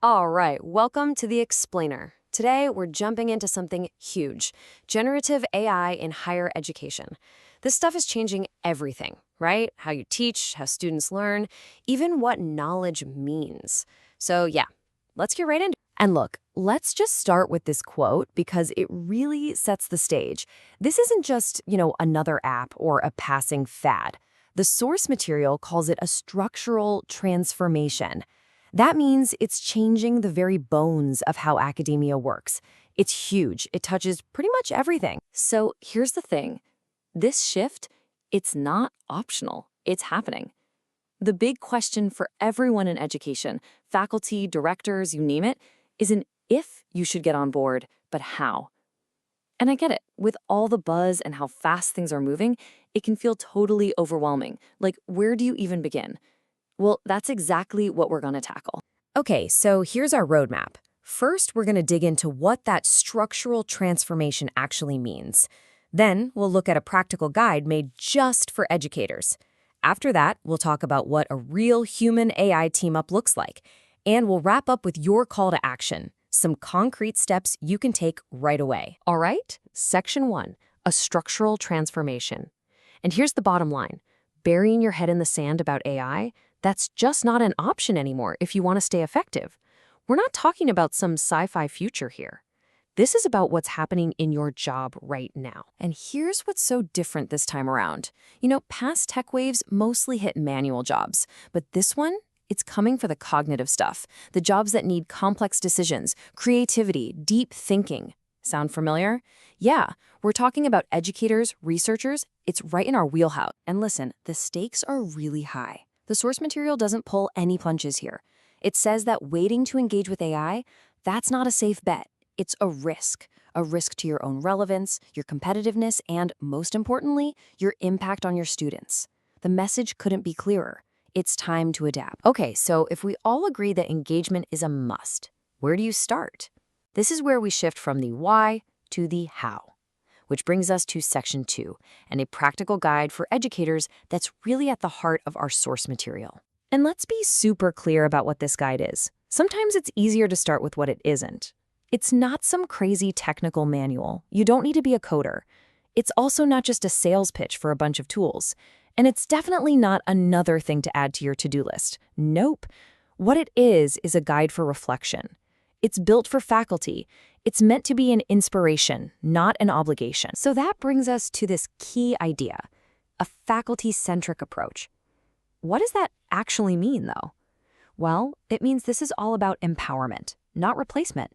All right, welcome to the Explainer. Today, we're jumping into something huge, generative AI in higher education. This stuff is changing everything, right? How you teach, how students learn, even what knowledge means. So yeah, let's get right into it. And look, let's just start with this quote because it really sets the stage. This isn't just, another app or a passing fad. The source material calls it a structural transformation. That means it's changing the very bones of how academia works. It's huge. It touches pretty much everything. So here's the thing. This shift, it's not optional. It's happening. The big question for everyone in education, faculty, directors, you name it, isn't if you should get on board, but how. And I get it. With all the buzz and how fast things are moving, it can feel totally overwhelming. Like, where do you even begin? Well, that's exactly what we're going to tackle. Okay, so here's our roadmap. First, we're going to dig into what that structural transformation actually means. Then, we'll look at a practical guide made just for educators. After that, we'll talk about what a real human AI team-up looks like. And we'll wrap up with your call to action, some concrete steps you can take right away. All right, Section 1, a structural transformation. And here's the bottom line. Burying your head in the sand about AI, that's just not an option anymore if you want to stay effective. We're not talking about some sci-fi future here. This is about what's happening in your job right now. And here's what's so different this time around. Past tech waves mostly hit manual jobs, but this one, it's coming for the cognitive stuff, the jobs that need complex decisions, creativity, deep thinking. Sound familiar? Yeah, we're talking about educators, researchers. It's right in our wheelhouse. And listen, the stakes are really high. The source material doesn't pull any punches here. It says that waiting to engage with AI, that's not a safe bet. It's a risk to your own relevance, your competitiveness, and, most importantly, your impact on your students. The message couldn't be clearer. It's time to adapt. Okay, so if we all agree that engagement is a must, where do you start? This is where we shift from the why to the how, which brings us to Section 2, and a practical guide for educators that's really at the heart of our source material. And let's be super clear about what this guide is. Sometimes it's easier to start with what it isn't. It's not some crazy technical manual. You don't need to be a coder. It's also not just a sales pitch for a bunch of tools. And it's definitely not another thing to add to your to-do list. Nope. What it is a guide for reflection. It's built for faculty. It's meant to be an inspiration, not an obligation. So that brings us to this key idea, a faculty-centric approach. What does that actually mean, though? Well, it means this is all about empowerment, not replacement.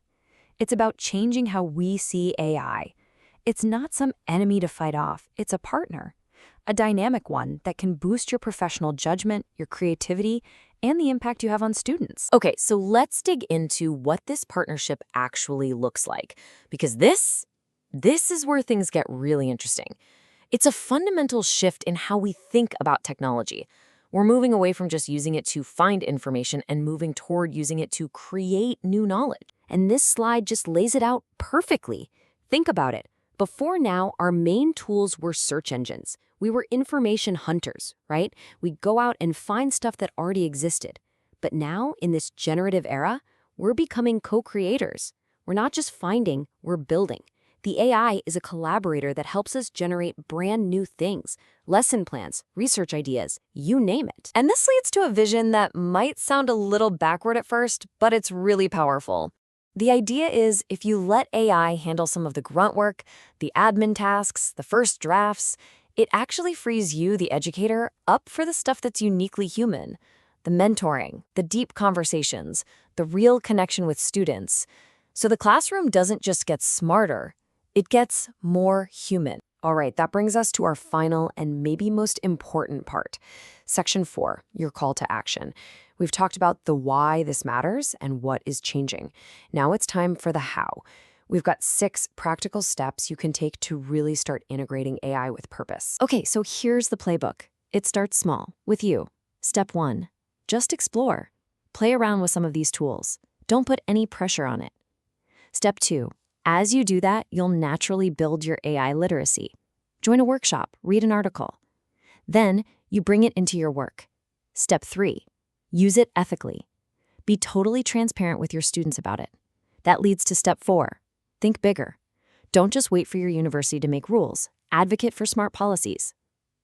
It's about changing how we see AI. It's not some enemy to fight off. It's a partner, a dynamic one that can boost your professional judgment, your creativity, and the impact you have on students. Okay, so let's dig into what this partnership actually looks like, because this is where things get really interesting. It's a fundamental shift in how we think about technology. We're moving away from just using it to find information and moving toward using it to create new knowledge. And this slide just lays it out perfectly. Think about it. Before now, our main tools were search engines. We were information hunters, right? We'd go out and find stuff that already existed. But now, in this generative era, we're becoming co-creators. We're not just finding, we're building. The AI is a collaborator that helps us generate brand new things, lesson plans, research ideas, you name it. And this leads to a vision that might sound a little backward at first, but it's really powerful. The idea is if you let AI handle some of the grunt work, the admin tasks, the first drafts, it actually frees you, the educator, up for the stuff that's uniquely human. The mentoring, the deep conversations, the real connection with students. So the classroom doesn't just get smarter, it gets more human. All right, that brings us to our final and maybe most important part. Section 4, your call to action. We've talked about the why this matters and what is changing. Now it's time for the how. We've got 6 practical steps you can take to really start integrating AI with purpose. Okay, so here's the playbook. It starts small, with you. Step 1, just explore. Play around with some of these tools. Don't put any pressure on it. Step 2, as you do that, you'll naturally build your AI literacy. Join a workshop, read an article. Then you bring it into your work. Step 3, use it ethically. Be totally transparent with your students about it. That leads to step 4. Think bigger. Don't just wait for your university to make rules. Advocate for smart policies.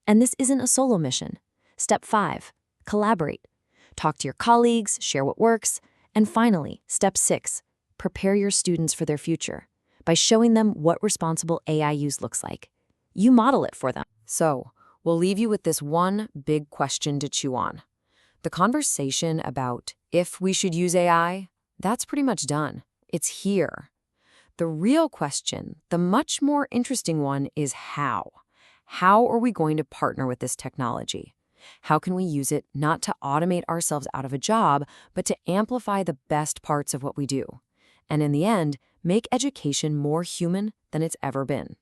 And this isn't a solo mission. Step 5. Collaborate. Talk to your colleagues, share what works. And finally, step 6. Prepare your students for their future by showing them what responsible AI use looks like. You model it for them. So, we'll leave you with this one big question to chew on. The conversation about if we should use AI, that's pretty much done. It's here. The real question, the much more interesting one, is how. How are we going to partner with this technology? How can we use it not to automate ourselves out of a job, but to amplify the best parts of what we do? And in the end, make education more human than it's ever been.